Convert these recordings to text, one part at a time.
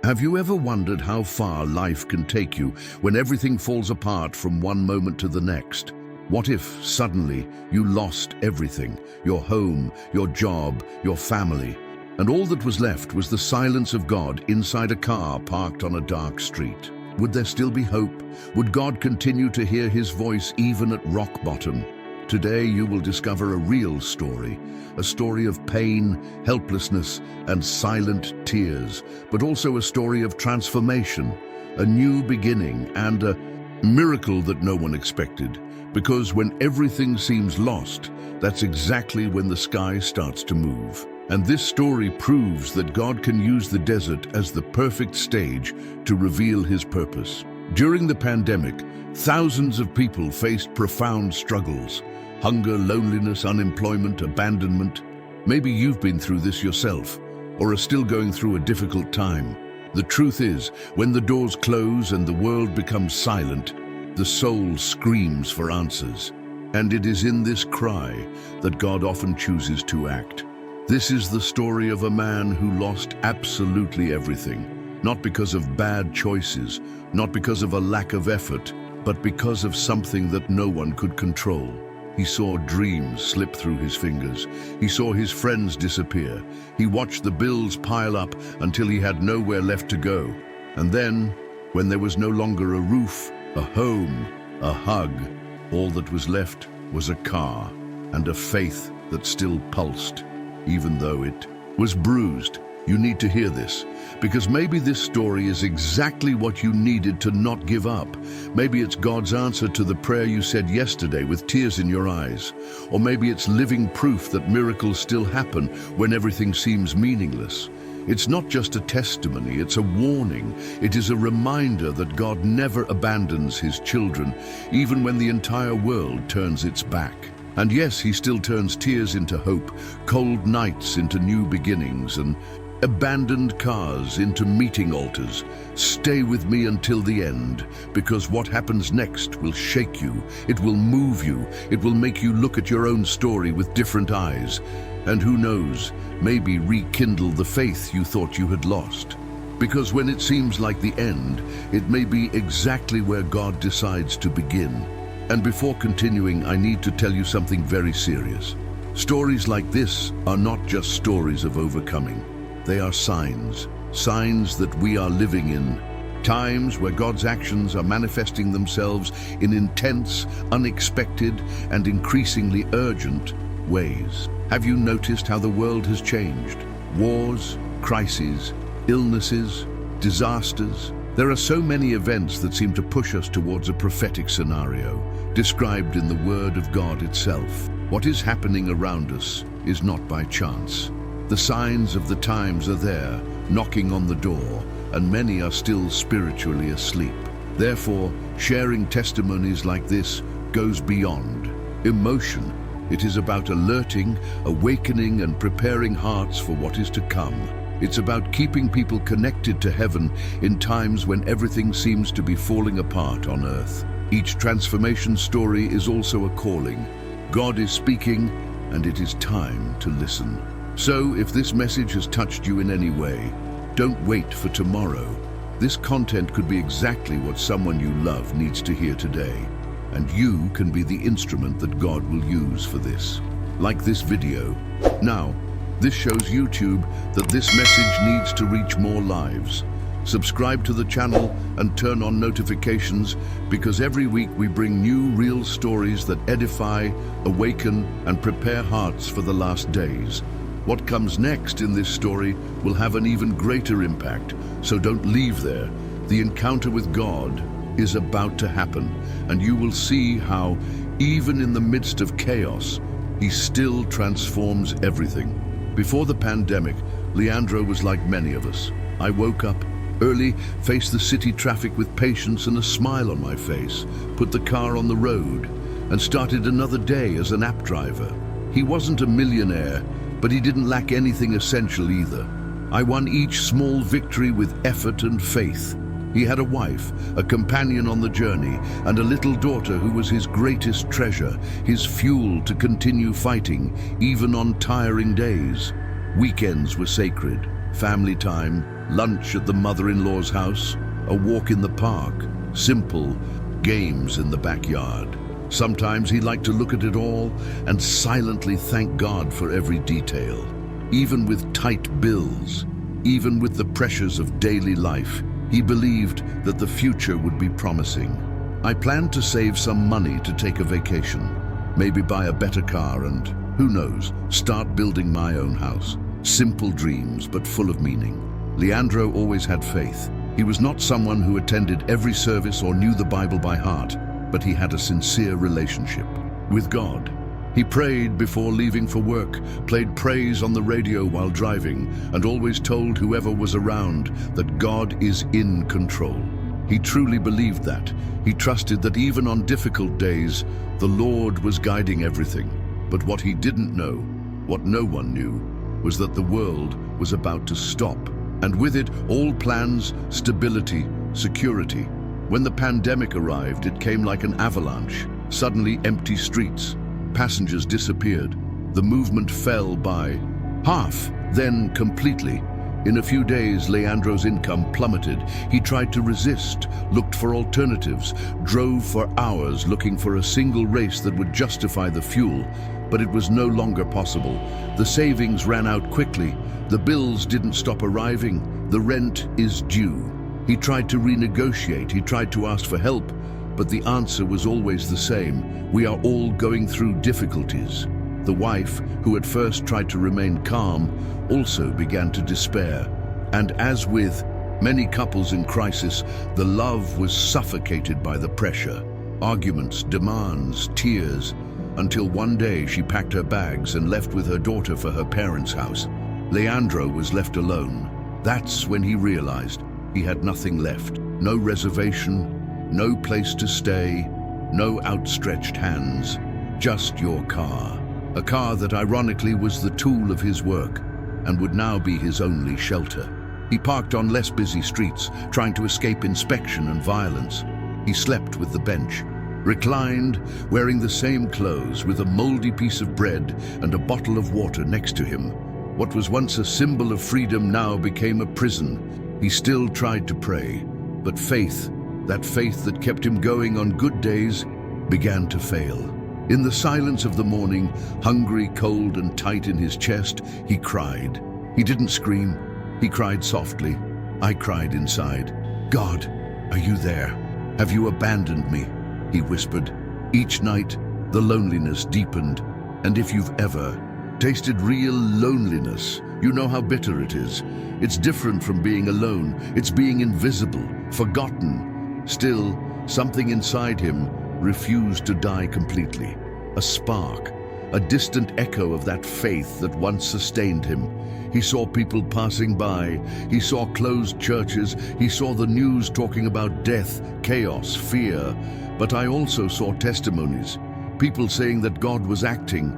Have you ever wondered how far life can take you when everything falls apart from one moment to the next? What if, suddenly, you lost everything, your home, your job, your family, and all that was left was the silence of God inside a car parked on a dark street? Would there still be hope? Would God continue to hear his voice even at rock bottom? Today you will discover a real story, a story of pain, helplessness, and silent tears, but also a story of transformation, a new beginning, and a miracle that no one expected. Because when everything seems lost, that's exactly when the sky starts to move. And this story proves that God can use the desert as the perfect stage to reveal his purpose. During the pandemic, thousands of people faced profound struggles. Hunger, loneliness, unemployment, abandonment. Maybe you've been through this yourself, or are still going through a difficult time. The truth is, when the doors close and the world becomes silent, the soul screams for answers. And it is in this cry that God often chooses to act. This is the story of a man who lost absolutely everything, not because of bad choices, not because of a lack of effort, but because of something that no one could control. He saw dreams slip through his fingers. He saw his friends disappear. He watched the bills pile up until he had nowhere left to go. And then, when there was no longer a roof, a home, a hug, all that was left was a car and a faith that still pulsed, even though it was bruised. You need to hear this, because maybe this story is exactly what you needed to not give up. Maybe it's God's answer to the prayer you said yesterday with tears in your eyes. Or maybe it's living proof that miracles still happen when everything seems meaningless. It's not just a testimony, it's a warning. It is a reminder that God never abandons his children, even when the entire world turns its back. And yes, he still turns tears into hope, cold nights into new beginnings, and abandoned cars into meeting altars. Stay with me until the end, because what happens next will shake you, it will move you, it will make you look at your own story with different eyes, and who knows, maybe rekindle the faith you thought you had lost. Because when it seems like the end, it may be exactly where God decides to begin. And before continuing, I need to tell you something very serious. Stories like this are not just stories of overcoming. They are signs that we are living in times where God's actions are manifesting themselves in intense, unexpected, and increasingly urgent ways. Have you noticed how the world has changed? Wars, crises, illnesses, disasters. There are so many events that seem to push us towards a prophetic scenario, described in the Word of God itself. What is happening around us is not by chance. The signs of the times are there, knocking on the door, and many are still spiritually asleep. Therefore, sharing testimonies like this goes beyond emotion. It is about alerting, awakening, and preparing hearts for what is to come. It's about keeping people connected to heaven in times when everything seems to be falling apart on earth. Each transformation story is also a calling. God is speaking, and it is time to listen. So, if this message has touched you in any way, don't wait for tomorrow. This content could be exactly what someone you love needs to hear today, and you can be the instrument that God will use for this. Like this video. Now, this shows YouTube that this message needs to reach more lives. Subscribe to the channel and turn on notifications, because every week we bring new real stories that edify, awaken, and prepare hearts for the last days. What comes next in this story will have an even greater impact, so don't leave there. The encounter with God is about to happen, and you will see how, even in the midst of chaos, he still transforms everything. Before the pandemic, Leandro was like many of us. I woke up early, faced the city traffic with patience and a smile on my face, put the car on the road, and started another day as an app driver. He wasn't a millionaire, but he didn't lack anything essential either. I won each small victory with effort and faith. He had a wife, a companion on the journey, and a little daughter who was his greatest treasure, his fuel to continue fighting, even on tiring days. Weekends were sacred, family time, lunch at the mother-in-law's house, a walk in the park, simple games in the backyard. Sometimes he liked to look at it all and silently thank God for every detail. Even with tight bills, even with the pressures of daily life, he believed that the future would be promising. I planned to save some money to take a vacation, maybe buy a better car and, who knows, start building my own house. Simple dreams, but full of meaning. Leandro always had faith. He was not someone who attended every service or knew the Bible by heart, but he had a sincere relationship with God. He prayed before leaving for work, played praise on the radio while driving, and always told whoever was around that God is in control. He truly believed that. He trusted that even on difficult days, the Lord was guiding everything. But what he didn't know, what no one knew, was that the world was about to stop. And with it, all plans, stability, security. When the pandemic arrived, it came like an avalanche. Suddenly empty streets. Passengers disappeared. The movement fell by half, then completely. In a few days, Leandro's income plummeted. He tried to resist, looked for alternatives, drove for hours looking for a single race that would justify the fuel, but it was no longer possible. The savings ran out quickly. The bills didn't stop arriving. The rent is due. He tried to renegotiate. He tried to ask for help, but the answer was always the same. We are all going through difficulties. The wife, who at first tried to remain calm, also began to despair. And as with many couples in crisis, the love was suffocated by the pressure. Arguments, demands, tears, until one day she packed her bags and left with her daughter for her parents' house. Leandro was left alone. That's when he realized he had nothing left. No reservation, no place to stay, no outstretched hands, just your car. A car that ironically was the tool of his work and would now be his only shelter. He parked on less busy streets, trying to escape inspection and violence. He slept with the bench, reclined, wearing the same clothes, with a moldy piece of bread and a bottle of water next to him. What was once a symbol of freedom now became a prison. He still tried to pray, but faith, that faith that kept him going on good days, began to fail. In the silence of the morning, hungry, cold, and tight in his chest, he cried. He didn't scream. He cried softly. I cried inside. God, are you there? Have you abandoned me? He whispered. Each night, the loneliness deepened. And if you've ever tasted real loneliness, you know how bitter it is. It's different from being alone. It's being invisible, forgotten. Still, something inside him refused to die completely. A spark, a distant echo of that faith that once sustained him. He saw people passing by. He saw closed churches. He saw the news talking about death, chaos, fear. But I also saw testimonies, people saying that God was acting,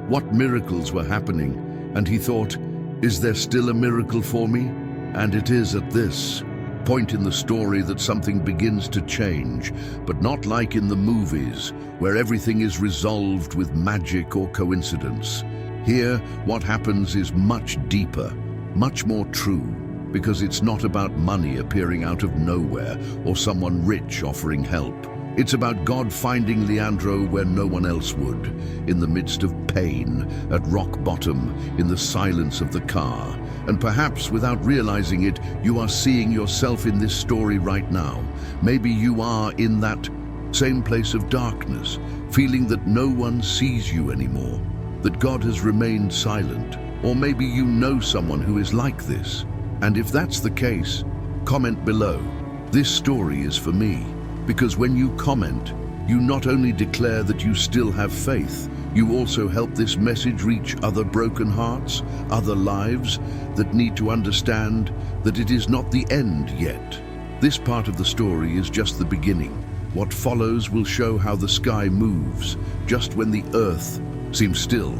what miracles were happening. And he thought, is there still a miracle for me? And it is at this point in the story that something begins to change, but not like in the movies, where everything is resolved with magic or coincidence. Here, what happens is much deeper, much more true, because it's not about money appearing out of nowhere or someone rich offering help. It's about God finding Leandro where no one else would, in the midst of pain, at rock bottom, in the silence of the car. And perhaps without realizing it, you are seeing yourself in this story right now. Maybe you are in that same place of darkness, feeling that no one sees you anymore, that God has remained silent. Or maybe you know someone who is like this. And if that's the case, comment below. This story is for me. Because when you comment, you not only declare that you still have faith, you also help this message reach other broken hearts, other lives that need to understand that it is not the end yet. This part of the story is just the beginning. What follows will show how the sky moves just when the earth seems still,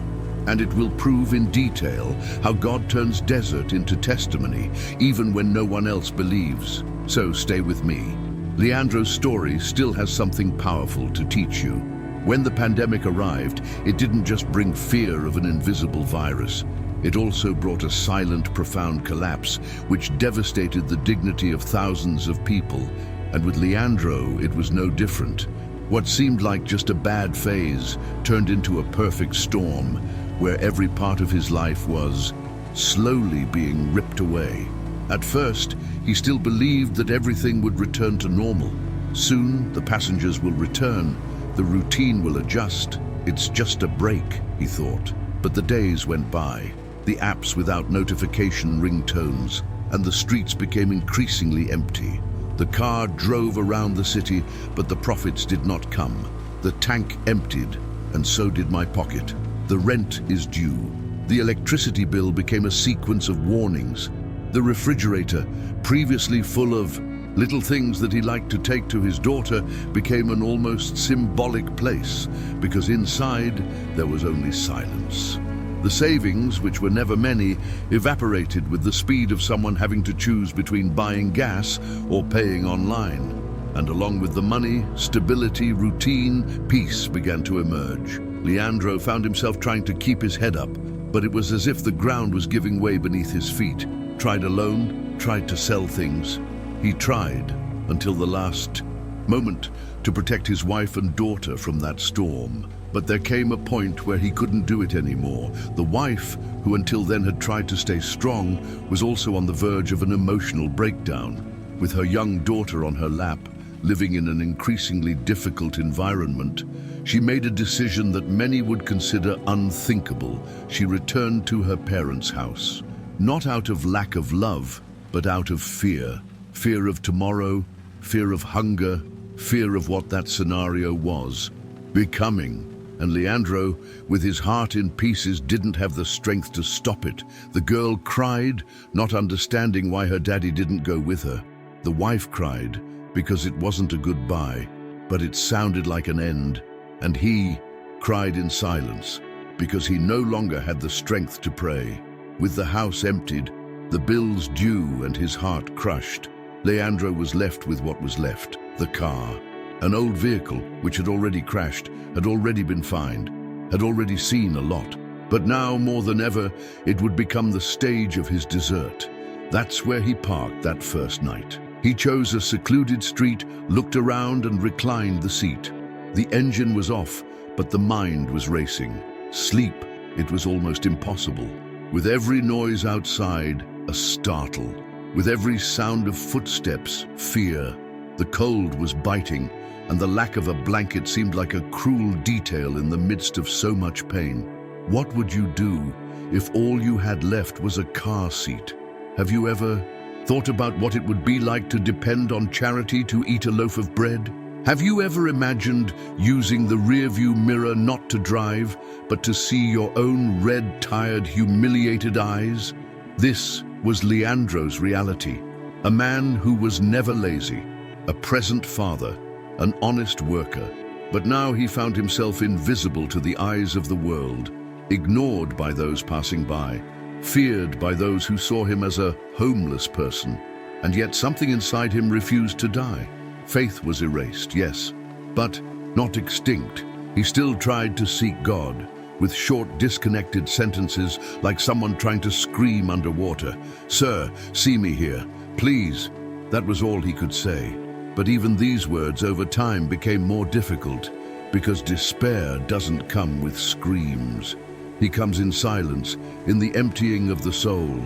and it will prove in detail how God turns desert into testimony, even when no one else believes. So stay with me. Leandro's story still has something powerful to teach you. When the pandemic arrived, it didn't just bring fear of an invisible virus. It also brought a silent, profound collapse, which devastated the dignity of thousands of people. And with Leandro, it was no different. What seemed like just a bad phase turned into a perfect storm, where every part of his life was slowly being ripped away. At first, he still believed that everything would return to normal. Soon, the passengers will return, the routine will adjust. It's just a break, he thought. But the days went by, the apps without notification ringtones, and the streets became increasingly empty. The car drove around the city, but the profits did not come. The tank emptied, and so did my pocket. The rent is due. The electricity bill became a sequence of warnings. The refrigerator, previously full of little things that he liked to take to his daughter, became an almost symbolic place, because inside there was only silence. The savings, which were never many, evaporated with the speed of someone having to choose between buying gas or paying online. And along with the money, stability, routine, peace began to emerge. Leandro found himself trying to keep his head up, but it was as if the ground was giving way beneath his feet. Tried alone, tried to sell things. He tried until the last moment to protect his wife and daughter from that storm. But there came a point where he couldn't do it anymore. The wife, who until then had tried to stay strong, was also on the verge of an emotional breakdown. With her young daughter on her lap, living in an increasingly difficult environment, she made a decision that many would consider unthinkable. She returned to her parents' house. Not out of lack of love, but out of fear. Fear of tomorrow, fear of hunger, fear of what that scenario was becoming. And Leandro, with his heart in pieces, didn't have the strength to stop it. The girl cried, not understanding why her daddy didn't go with her. The wife cried, because it wasn't a goodbye, but it sounded like an end. And he cried in silence, because he no longer had the strength to pray. With the house emptied, the bills due, and his heart crushed, Leandro was left with what was left, the car. An old vehicle, which had already crashed, had already been fined, had already seen a lot. But now, more than ever, it would become the stage of his desert. That's where he parked that first night. He chose a secluded street, looked around and reclined the seat. The engine was off, but the mind was racing. Sleep, it was almost impossible. With every noise outside, a startle. With every sound of footsteps, fear. The cold was biting, and the lack of a blanket seemed like a cruel detail in the midst of so much pain. What would you do if all you had left was a car seat? Have you ever thought about what it would be like to depend on charity to eat a loaf of bread? Have you ever imagined using the rearview mirror not to drive, but to see your own red, tired, humiliated eyes? This was Leandro's reality. A man who was never lazy, a present father, an honest worker. But now he found himself invisible to the eyes of the world, ignored by those passing by, feared by those who saw him as a homeless person. And yet something inside him refused to die. Faith was erased, yes, but not extinct. He still tried to seek God, with short, disconnected sentences like someone trying to scream underwater. "Sir, see me here, please." That was all he could say. But even these words over time became more difficult, because despair doesn't come with screams. He comes in silence, in the emptying of the soul.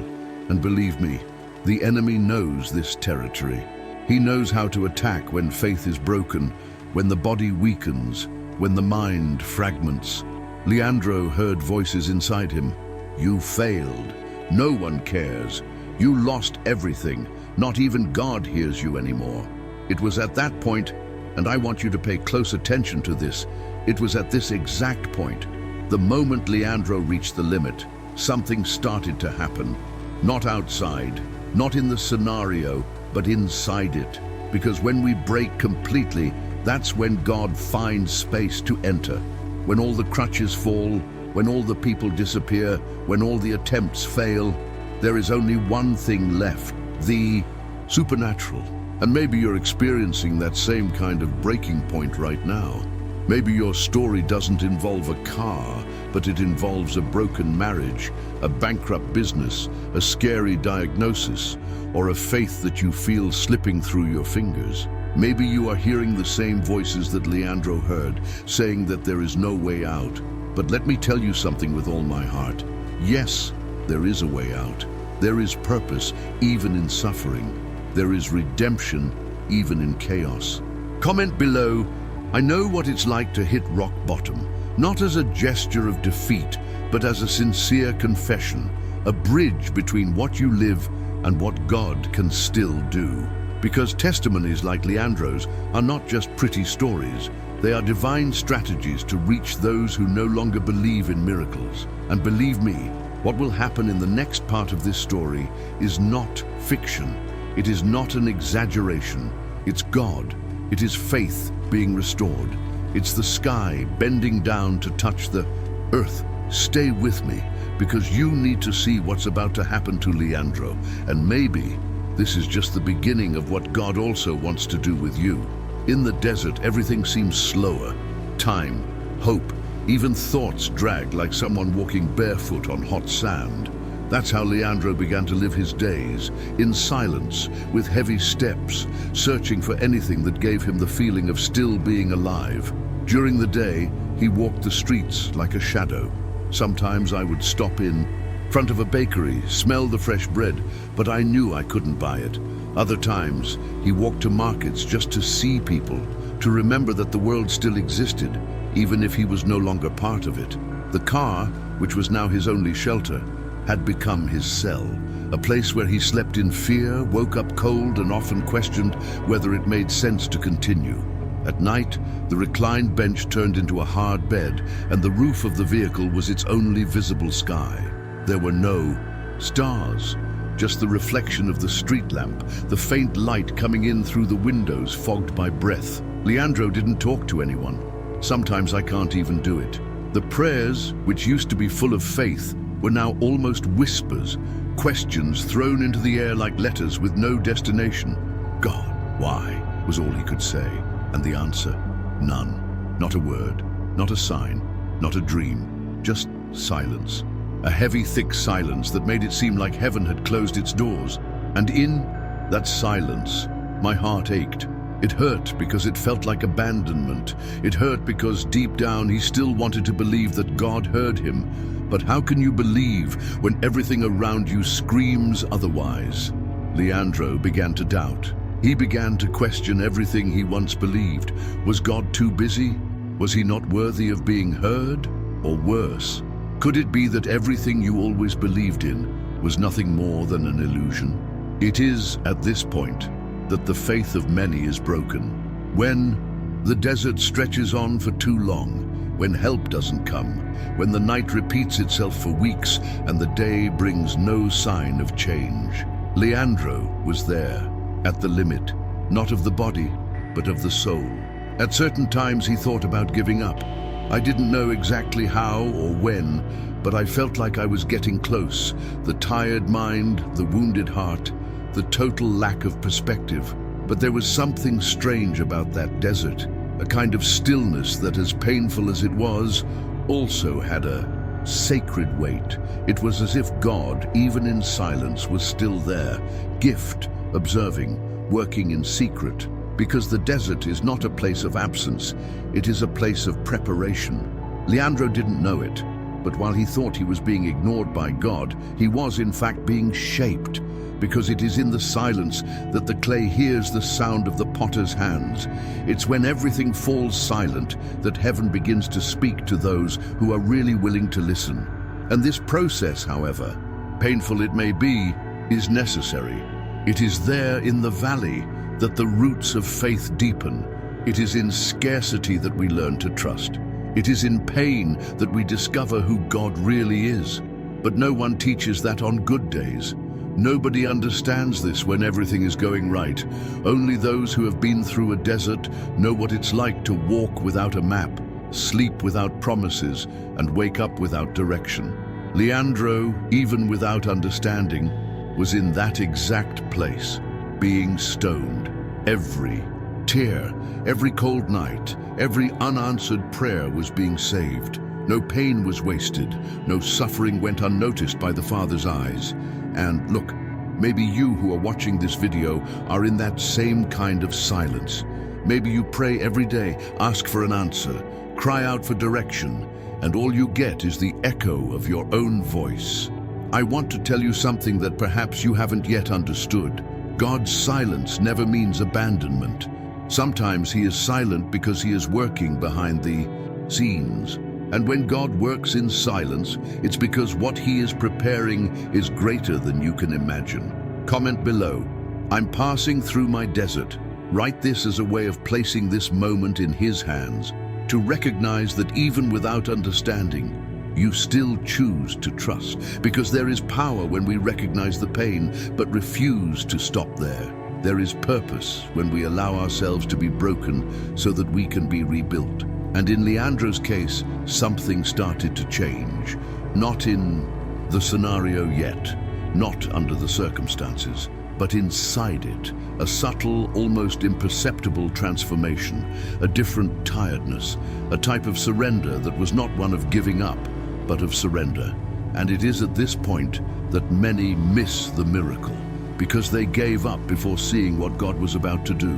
And believe me, the enemy knows this territory. He knows how to attack when faith is broken, when the body weakens, when the mind fragments. Leandro heard voices inside him. You failed. No one cares. You lost everything. Not even God hears you anymore. It was at that point, and I want you to pay close attention to this, it was at this exact point, the moment Leandro reached the limit, something started to happen. Not outside, not in the scenario, but inside it. Because when we break completely, that's when God finds space to enter. When all the crutches fall, when all the people disappear, when all the attempts fail, there is only one thing left, the supernatural. And maybe you're experiencing that same kind of breaking point right now. Maybe your story doesn't involve a car, but it involves a broken marriage, a bankrupt business, a scary diagnosis, or a faith that you feel slipping through your fingers. Maybe you are hearing the same voices that Leandro heard, saying that there is no way out. But let me tell you something with all my heart. Yes, there is a way out. There is purpose, even in suffering. There is redemption, even in chaos. Comment below, I know what it's like to hit rock bottom, not as a gesture of defeat, but as a sincere confession, a bridge between what you live and what God can still do. Because testimonies like Leandro's are not just pretty stories, they are divine strategies to reach those who no longer believe in miracles. And believe me, what will happen in the next part of this story is not fiction. It is not an exaggeration. It's God. It is faith being restored. It's the sky bending down to touch the earth. Stay with me, because you need to see what's about to happen to Leandro. And maybe this is just the beginning of what God also wants to do with you. In the desert, everything seems slower. Time, hope, even thoughts drag like someone walking barefoot on hot sand. That's how Leandro began to live his days, in silence, with heavy steps, searching for anything that gave him the feeling of still being alive. During the day, he walked the streets like a shadow. Sometimes I would stop in front of a bakery, smell the fresh bread, but I knew I couldn't buy it. Other times, he walked to markets just to see people, to remember that the world still existed, even if he was no longer part of it. The car, which was now his only shelter, had become his cell, a place where he slept in fear, woke up cold, and often questioned whether it made sense to continue. At night, the reclined bench turned into a hard bed, and the roof of the vehicle was its only visible sky. There were no stars, just the reflection of the street lamp, the faint light coming in through the windows fogged by breath. Leandro didn't talk to anyone. Sometimes I can't even do it. The prayers, which used to be full of faith, were now almost whispers, questions thrown into the air like letters with no destination. God, why, was all he could say, and the answer, none. Not a word, not a sign, not a dream, just silence. A heavy, thick silence that made it seem like heaven had closed its doors. And in that silence, my heart ached. It hurt because it felt like abandonment. It hurt because deep down he still wanted to believe that God heard him. But how can you believe when everything around you screams otherwise? Leandro began to doubt. He began to question everything he once believed. Was God too busy? Was he not worthy of being heard? Or worse, could it be that everything you always believed in was nothing more than an illusion? It is at this point that the faith of many is broken. When the desert stretches on for too long, when help doesn't come, when the night repeats itself for weeks and the day brings no sign of change. Leandro was there, at the limit, not of the body, but of the soul. At certain times he thought about giving up. I didn't know exactly how or when, but I felt like I was getting close. The tired mind, the wounded heart, the total lack of perspective. But there was something strange about that desert, a kind of stillness that, as painful as it was, also had a sacred weight. It was as if God, even in silence, was still there, gift, observing, working in secret. Because the desert is not a place of absence, it is a place of preparation. Leandro didn't know it, but while he thought he was being ignored by God, he was in fact being shaped. Because it is in the silence that the clay hears the sound of the potter's hands. It's when everything falls silent that heaven begins to speak to those who are really willing to listen. And this process, however, painful it may be, is necessary. It is there in the valley that the roots of faith deepen. It is in scarcity that we learn to trust. It is in pain that we discover who God really is. But no one teaches that on good days. Nobody understands this when everything is going right. Only those who have been through a desert know what it's like to walk without a map, sleep without promises, and wake up without direction. Leandro, even without understanding, was in that exact place, being stoned every tear, every cold night, every unanswered prayer was being saved. No pain was wasted, no suffering went unnoticed by the Father's eyes. And look, maybe you who are watching this video are in that same kind of silence. Maybe you pray every day, ask for an answer, cry out for direction, and all you get is the echo of your own voice. I want to tell you something that perhaps you haven't yet understood. God's silence never means abandonment. Sometimes He is silent because He is working behind the scenes. And when God works in silence, it's because what He is preparing is greater than you can imagine. Comment below, "I'm passing through my desert." Write this as a way of placing this moment in His hands, to recognize that even without understanding, you still choose to trust, because there is power when we recognize the pain but refuse to stop there. There is purpose when we allow ourselves to be broken so that we can be rebuilt. And in Leandro's case, something started to change. Not in the scenario yet, not under the circumstances, but inside it, a subtle, almost imperceptible transformation, a different tiredness, a type of surrender that was not one of giving up, but of surrender. And it is at this point that many miss the miracle, because they gave up before seeing what God was about to do.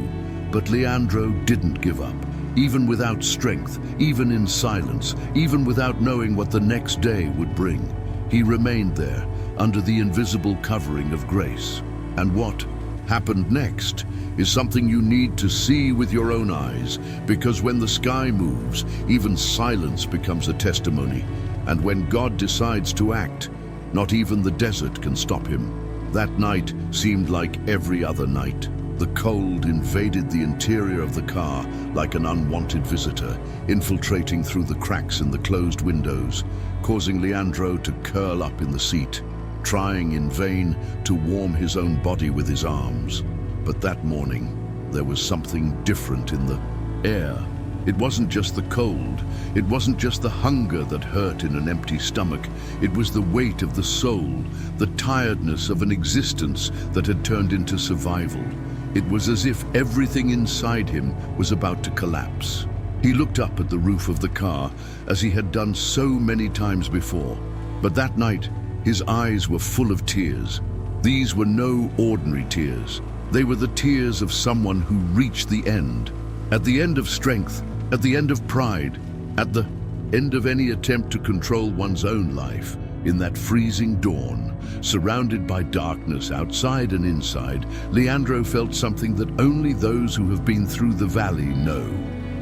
But Leandro didn't give up, even without strength, even in silence, even without knowing what the next day would bring. He remained there, under the invisible covering of grace. And what happened next is something you need to see with your own eyes, because when the sky moves, even silence becomes a testimony. And when God decides to act, not even the desert can stop Him. That night seemed like every other night. The cold invaded the interior of the car like an unwanted visitor, infiltrating through the cracks in the closed windows, causing Leandro to curl up in the seat, trying in vain to warm his own body with his arms. But that morning, there was something different in the air. It wasn't just the cold, it wasn't just the hunger that hurt in an empty stomach. It was the weight of the soul, the tiredness of an existence that had turned into survival. It was as if everything inside him was about to collapse. He looked up at the roof of the car, as he had done so many times before. But that night, his eyes were full of tears. These were no ordinary tears. They were the tears of someone who reached the end. At the end of strength, at the end of pride, at the end of any attempt to control one's own life. In that freezing dawn, surrounded by darkness outside and inside, Leandro felt something that only those who have been through the valley know.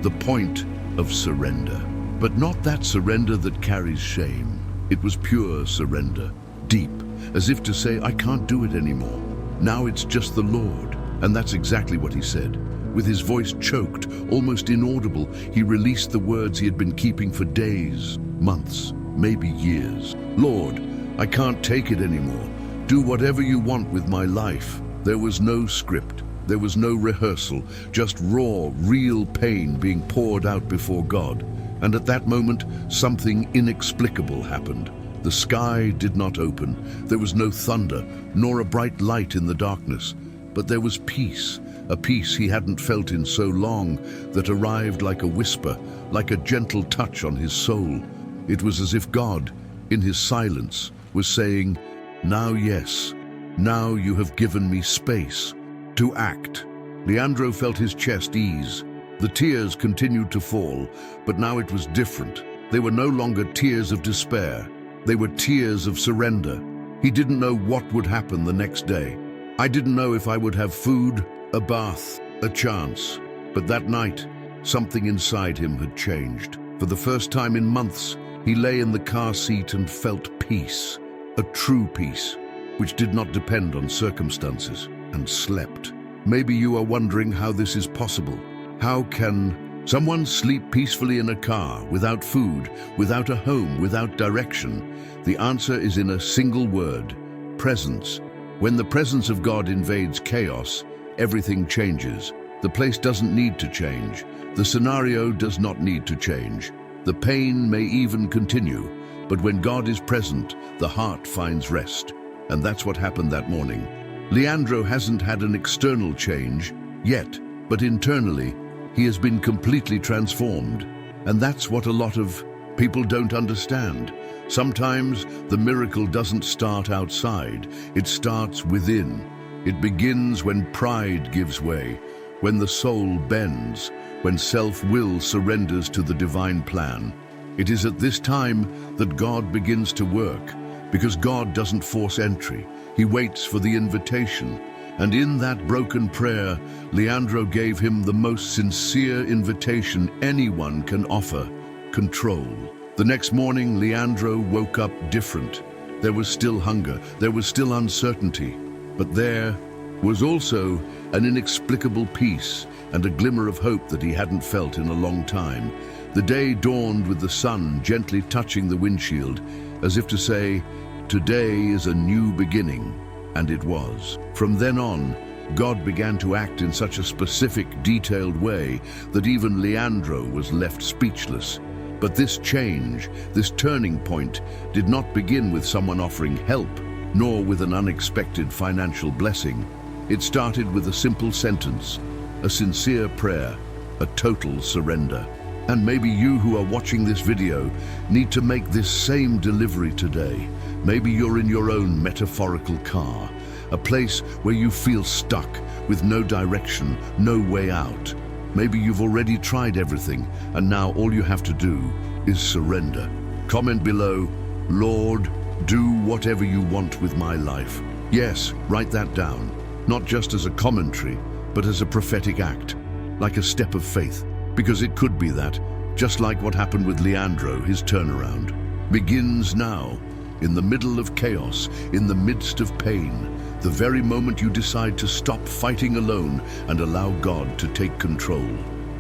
The point of surrender. But not that surrender that carries shame. It was pure surrender, deep, as if to say, "I can't do it anymore. Now it's just the Lord." And that's exactly what he said. With his voice choked, almost inaudible, he released the words he had been keeping for days, months, maybe years. "Lord, I can't take it anymore. Do whatever you want with my life." There was no script. There was no rehearsal, just raw, real pain being poured out before God. And at that moment, something inexplicable happened. The sky did not open. There was no thunder, nor a bright light in the darkness. But there was peace, a peace he hadn't felt in so long, that arrived like a whisper, like a gentle touch on his soul. It was as if God, in his silence, was saying, "Now yes, now you have given me space to act." Leandro felt his chest ease. The tears continued to fall, but now it was different. They were no longer tears of despair. They were tears of surrender. He didn't know what would happen the next day. "I didn't know if I would have food, a bath, a chance." But that night, something inside him had changed. For the first time in months, he lay in the car seat and felt peace. A true peace, which did not depend on circumstances, and slept. Maybe you are wondering how this is possible. How can someone sleep peacefully in a car, without food, without a home, without direction? The answer is in a single word: presence. When the presence of God invades chaos, everything changes. The place doesn't need to change. The scenario does not need to change. The pain may even continue, but when God is present, the heart finds rest. And that's what happened that morning. Leandro hasn't had an external change yet. but internally, he has been completely transformed. And that's what a lot of people don't understand. Sometimes the miracle doesn't start outside, it starts within. It begins when pride gives way, when the soul bends, when self-will surrenders to the divine plan. It is at this time that God begins to work, because God doesn't force entry. He waits for the invitation. And in that broken prayer, Leandro gave him the most sincere invitation anyone can offer: control. The next morning, Leandro woke up different. There was still hunger, there was still uncertainty, but there was also an inexplicable peace and a glimmer of hope that he hadn't felt in a long time. The day dawned with the sun gently touching the windshield, as if to say, today is a new beginning. And it was. From then on, God began to act in such a specific, detailed way that even Leandro was left speechless. But this change, this turning point, did not begin with someone offering help, nor with an unexpected financial blessing. It started with a simple sentence, a sincere prayer, a total surrender. And maybe you who are watching this video need to make this same delivery today. Maybe you're in your own metaphorical car, a place where you feel stuck with no direction, no way out. Maybe you've already tried everything, and now all you have to do is surrender. Comment below, Lord, do whatever you want with my life. Yes, write that down, not just as a commentary, but as a prophetic act, like a step of faith. Because it could be that, just like what happened with Leandro, his turnaround begins now, in the middle of chaos, in the midst of pain, the very moment you decide to stop fighting alone and allow God to take control.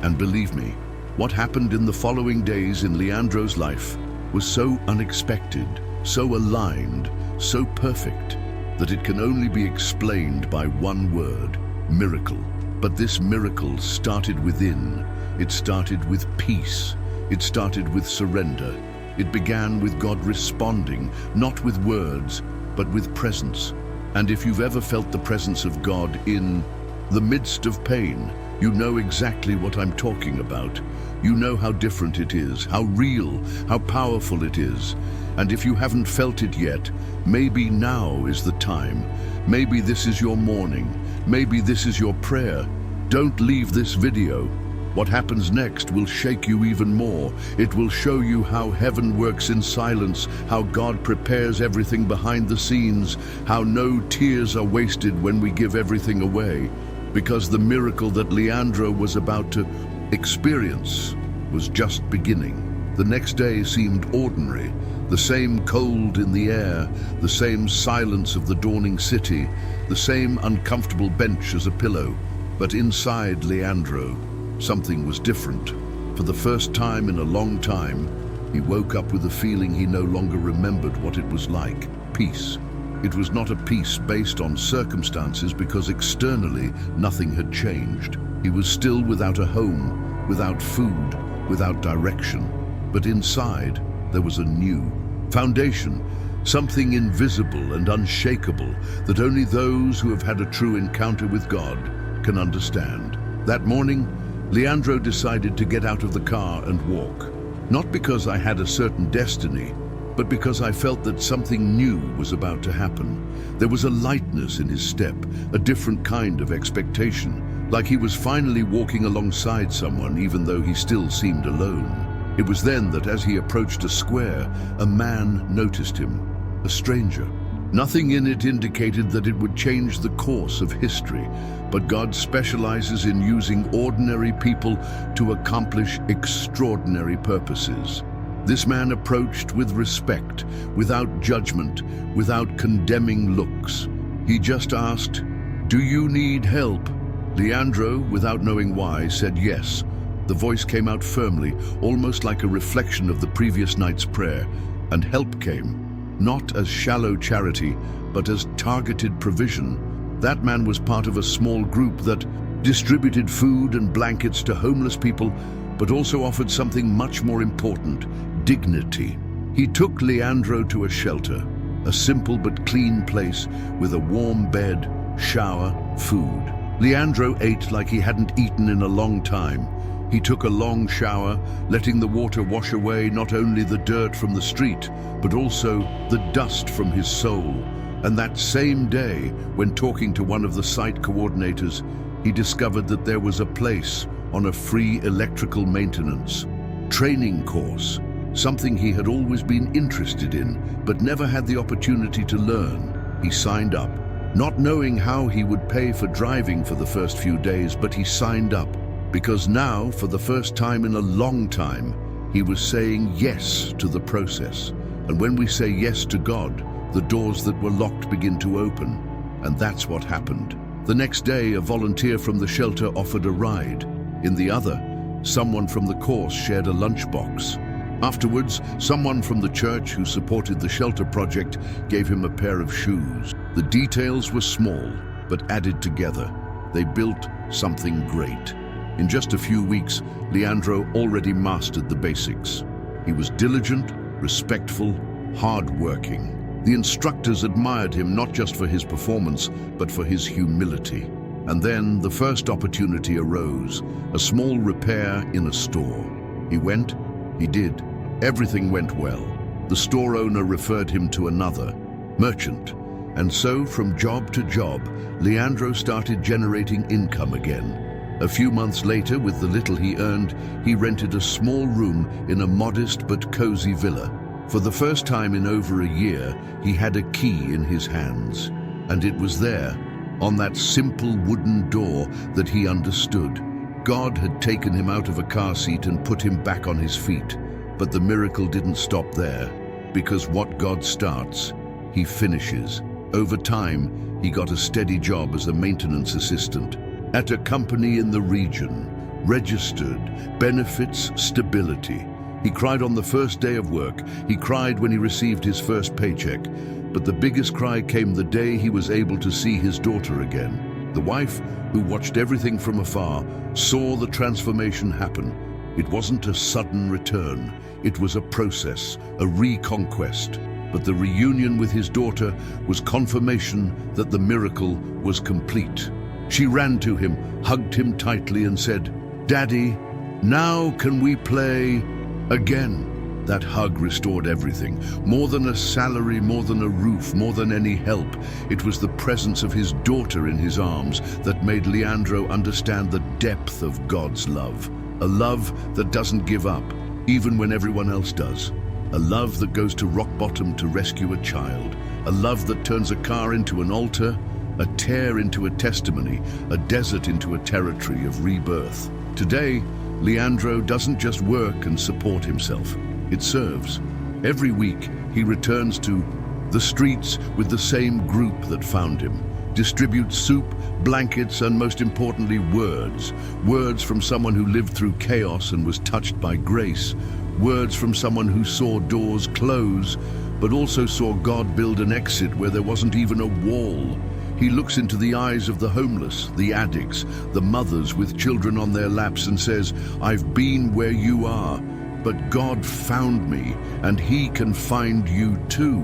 And believe me, what happened in the following days in Leandro's life was so unexpected, so aligned, so perfect, that it can only be explained by one word: miracle. But this miracle started within. It started with peace. It started with surrender. It began with God responding, not with words, but with presence. And if you've ever felt the presence of God in the midst of pain, you know exactly what I'm talking about. You know how different it is, how real, how powerful it is. And if you haven't felt it yet, maybe now is the time. Maybe this is your morning. Maybe this is your prayer. Don't leave this video. What happens next will shake you even more. It will show you how heaven works in silence, how God prepares everything behind the scenes, how no tears are wasted when we give everything away. Because the miracle that Leandro was about to experience was just beginning. The next day seemed ordinary, the same cold in the air, the same silence of the dawning city, the same uncomfortable bench as a pillow. But inside Leandro, something was different. For the first time in a long time, he woke up with a feeling he no longer remembered what it was like: peace. It was not a peace based on circumstances, because externally nothing had changed. He was still without a home, without food, without direction. But inside, there was a new foundation, something invisible and unshakable that only those who have had a true encounter with God can understand. That morning, Leandro decided to get out of the car and walk. Not because I had a certain destiny, but because I felt that something new was about to happen. There was a lightness in his step, a different kind of expectation, like he was finally walking alongside someone even though he still seemed alone. It was then that as he approached a square, a man noticed him, a stranger. Nothing in it indicated that it would change the course of history, but God specializes in using ordinary people to accomplish extraordinary purposes. This man approached with respect, without judgment, without condemning looks. He just asked, "Do you need help?" Leandro, without knowing why, said yes. The voice came out firmly, almost like a reflection of the previous night's prayer, and help came. Not as shallow charity, but as targeted provision. That man was part of a small group that distributed food and blankets to homeless people, but also offered something much more important: dignity. He took Leandro to a shelter, a simple but clean place with a warm bed, shower, food. Leandro ate like he hadn't eaten in a long time. He took a long shower, letting the water wash away not only the dirt from the street, but also the dust from his soul. And that same day, when talking to one of the site coordinators, he discovered that there was a place on a free electrical maintenance training course, something he had always been interested in, but never had the opportunity to learn. He signed up, not knowing how he would pay for driving for the first few days, but he signed up because now, for the first time in a long time, he was saying yes to the process. And when we say yes to God, the doors that were locked begin to open. And that's what happened. The next day, a volunteer from the shelter offered a ride. In the other, someone from the course shared a lunchbox. Afterwards, someone from the church who supported the shelter project gave him a pair of shoes. The details were small, but added together, they built something great. In just a few weeks, Leandro already mastered the basics. He was diligent, respectful, hard-working. The instructors admired him not just for his performance, but for his humility. And then the first opportunity arose, a small repair in a store. He went, he did. Everything went well. The store owner referred him to another, merchant. And so, from job to job, Leandro started generating income again. A few months later, with the little he earned, he rented a small room in a modest but cozy villa. For the first time in over a year, he had a key in his hands. And it was there, on that simple wooden door, that he understood. God had taken him out of a car seat and put him back on his feet. But the miracle didn't stop there, because what God starts, he finishes. Over time, he got a steady job as a maintenance assistant at a company in the region, registered, benefits, stability. He cried on the first day of work. He cried when he received his first paycheck. But the biggest cry came the day he was able to see his daughter again. The wife, who watched everything from afar, saw the transformation happen. It wasn't a sudden return. It was a process, a reconquest. But the reunion with his daughter was confirmation that the miracle was complete. She ran to him, hugged him tightly and said, "Daddy, now can we play again?" That hug restored everything. More than a salary, more than a roof, more than any help. It was the presence of his daughter in his arms that made Leandro understand the depth of God's love. A love that doesn't give up, even when everyone else does. A love that goes to rock bottom to rescue a child. A love that turns a car into an altar, a tear into a testimony, a desert into a territory of rebirth. Today, Leandro doesn't just work and support himself. It serves. Every week, he returns to the streets with the same group that found him. Distributes soup, blankets, and most importantly, words. Words from someone who lived through chaos and was touched by grace. Words from someone who saw doors close, but also saw God build an exit where there wasn't even a wall. He looks into the eyes of the homeless, the addicts, the mothers with children on their laps and says, "I've been where you are, but God found me, and He can find you too."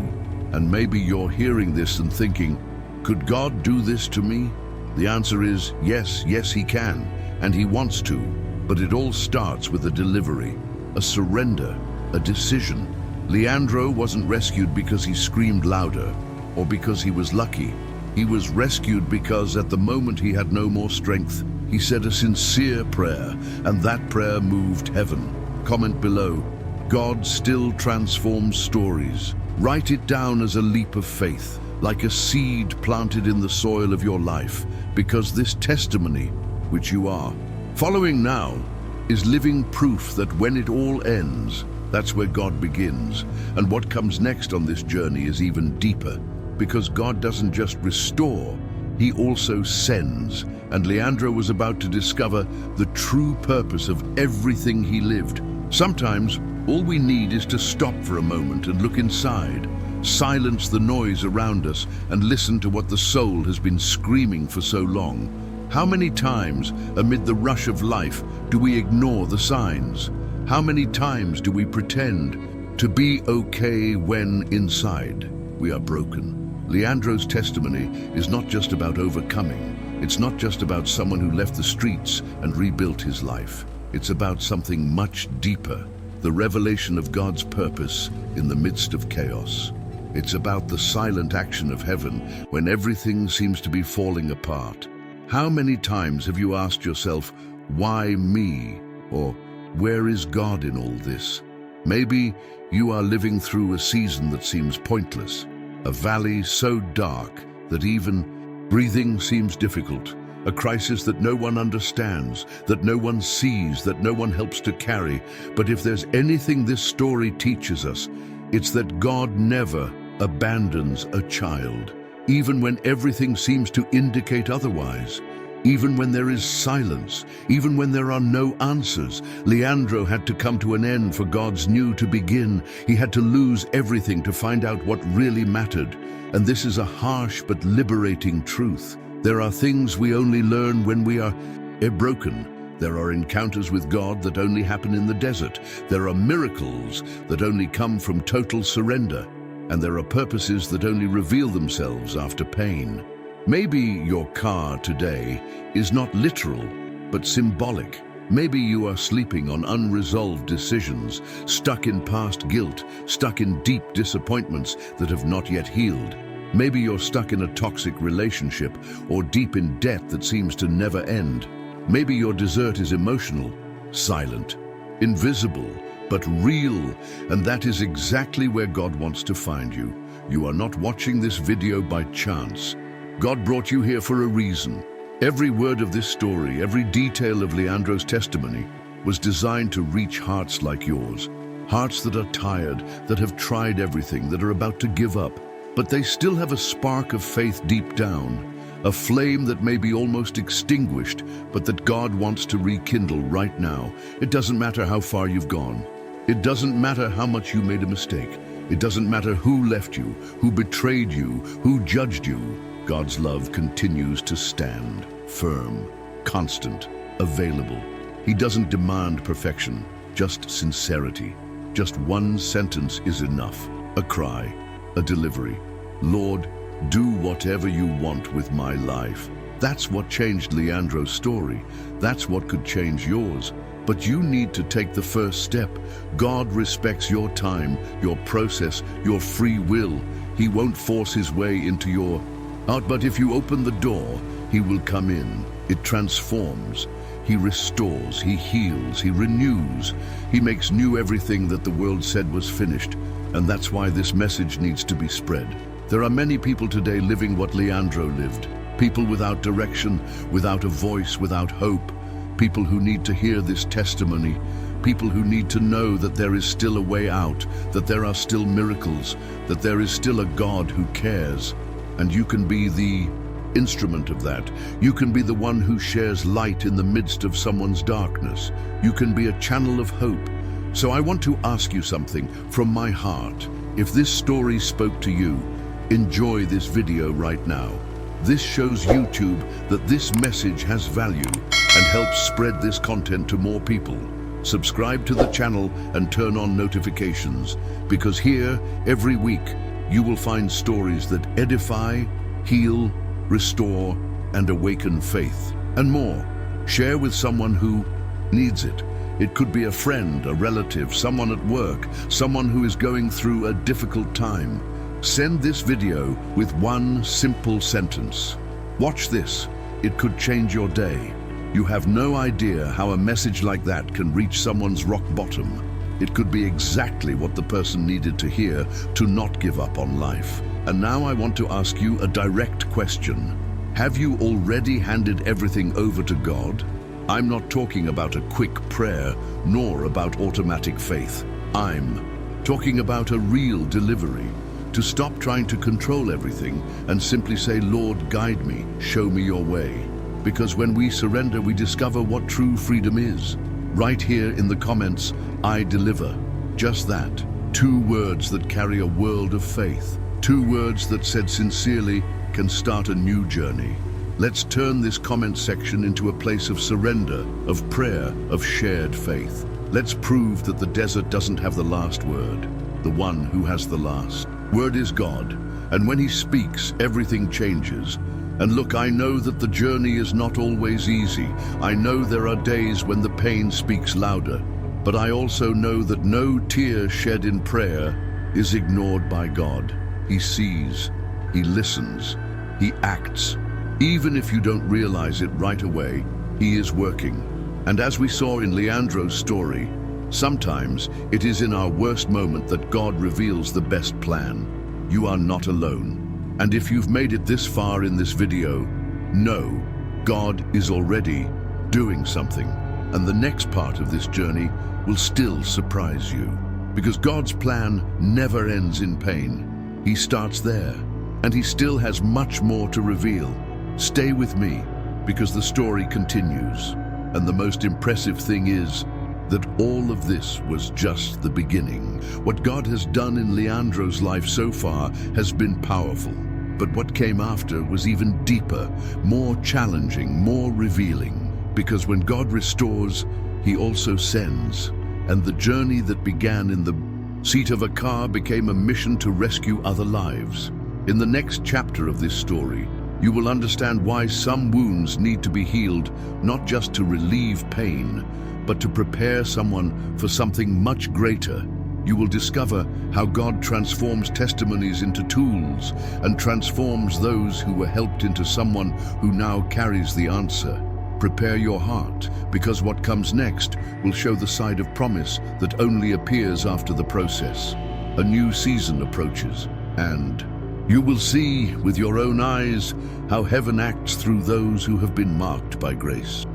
And maybe you're hearing this and thinking, could God do this to me? The answer is yes, yes, He can, and He wants to. But it all starts with a delivery, a surrender, a decision. Leandro wasn't rescued because he screamed louder or because he was lucky. He was rescued because at the moment he had no more strength. He said a sincere prayer, and that prayer moved heaven. Comment below, God still transforms stories. Write it down as a leap of faith, like a seed planted in the soil of your life, because this testimony, which you are following now, is living proof that when it all ends, that's where God begins. And what comes next on this journey is even deeper. Because God doesn't just restore, He also sends. And Leandro was about to discover the true purpose of everything he lived. Sometimes, all we need is to stop for a moment and look inside, silence the noise around us, and listen to what the soul has been screaming for so long. How many times, amid the rush of life, do we ignore the signs? How many times do we pretend to be okay when inside we are broken? Leandro's testimony is not just about overcoming, It's not just about someone who left the streets and rebuilt his life. It's about something much deeper, the revelation of God's purpose in the midst of chaos. It's about the silent action of heaven when everything seems to be falling apart. How many times have you asked yourself, why me? Or where is God in all this? Maybe you are living through a season that seems pointless, a valley so dark that even breathing seems difficult, a crisis that no one understands, that no one sees, that no one helps to carry. But if there's anything this story teaches us, it's that God never abandons a child, even when everything seems to indicate otherwise. Even when there is silence, even when there are no answers. Leandro had to come to an end for God's new to begin. He had to lose everything to find out what really mattered. And this is a harsh but liberating truth. There are things we only learn when we are broken. There are encounters with God that only happen in the desert. There are miracles that only come from total surrender. And there are purposes that only reveal themselves after pain. Maybe your car today is not literal, but symbolic. Maybe you are sleeping on unresolved decisions, stuck in past guilt, stuck in deep disappointments that have not yet healed. Maybe you're stuck in a toxic relationship or deep in debt that seems to never end. Maybe your desert is emotional, silent, invisible, but real, and that is exactly where God wants to find you. You are not watching this video by chance. God brought you here for a reason. Every word of this story, every detail of Leandro's testimony was designed to reach hearts like yours. Hearts that are tired, that have tried everything, that are about to give up, but they still have a spark of faith deep down, a flame that may be almost extinguished, but that God wants to rekindle right now. It doesn't matter how far you've gone. It doesn't matter how much you made a mistake. It doesn't matter who left you, who betrayed you, who judged you. God's love continues to stand, firm, constant, available. He doesn't demand perfection, just sincerity. Just one sentence is enough. A cry, a delivery. Lord, do whatever you want with my life. That's what changed Leandro's story. That's what could change yours. But you need to take the first step. God respects your time, your process, your free will. He won't force his way into your heart, but if you open the door, he will come in. It transforms. He restores, he heals, he renews. He makes new everything that the world said was finished. And that's why this message needs to be spread. There are many people today living what Leandro lived. People without direction, without a voice, without hope. People who need to hear this testimony. People who need to know that there is still a way out, that there are still miracles, that there is still a God who cares. And you can be the instrument of that. You can be the one who shares light in the midst of someone's darkness. You can be a channel of hope. So I want to ask you something from my heart. If this story spoke to you, enjoy this video right now. This shows YouTube that this message has value and helps spread this content to more people. Subscribe to the channel and turn on notifications, because here, every week, you will find stories that edify, heal, restore, and awaken faith, and more. Share with someone who needs it. It could be a friend, a relative, someone at work, someone who is going through a difficult time. Send this video with one simple sentence. Watch this. It could change your day. You have no idea how a message like that can reach someone's rock bottom. It could be exactly what the person needed to hear to not give up on life. And now I want to ask you a direct question. Have you already handed everything over to God? I'm not talking about a quick prayer, nor about automatic faith. I'm talking about a real delivery. To stop trying to control everything and simply say, Lord, guide me, show me your way. Because when we surrender, we discover what true freedom is. Right here in the comments, I deliver. Just that. 2 words that carry a world of faith. 2 words that said sincerely can start a new journey. Let's turn this comment section into a place of surrender, of prayer, of shared faith. Let's prove that the desert doesn't have the last word. The one who has the last word is God. And when he speaks, everything changes. And look, I know that the journey is not always easy. I know there are days when the pain speaks louder. But I also know that no tear shed in prayer is ignored by God. He sees, He listens, He acts. Even if you don't realize it right away, He is working. And as we saw in Leandro's story, sometimes it is in our worst moment that God reveals the best plan. You are not alone. And if you've made it this far in this video, know God is already doing something. And the next part of this journey will still surprise you. Because God's plan never ends in pain. He starts there, and He still has much more to reveal. Stay with me, because the story continues. And the most impressive thing is that all of this was just the beginning. What God has done in Leandro's life so far has been powerful. But what came after was even deeper, more challenging, more revealing. Because when God restores, He also sends. And the journey that began in the seat of a car became a mission to rescue other lives. In the next chapter of this story, you will understand why some wounds need to be healed, not just to relieve pain, but to prepare someone for something much greater. You will discover how God transforms testimonies into tools and transforms those who were helped into someone who now carries the answer. Prepare your heart, because what comes next will show the side of promise that only appears after the process. A new season approaches, and you will see with your own eyes how heaven acts through those who have been marked by grace.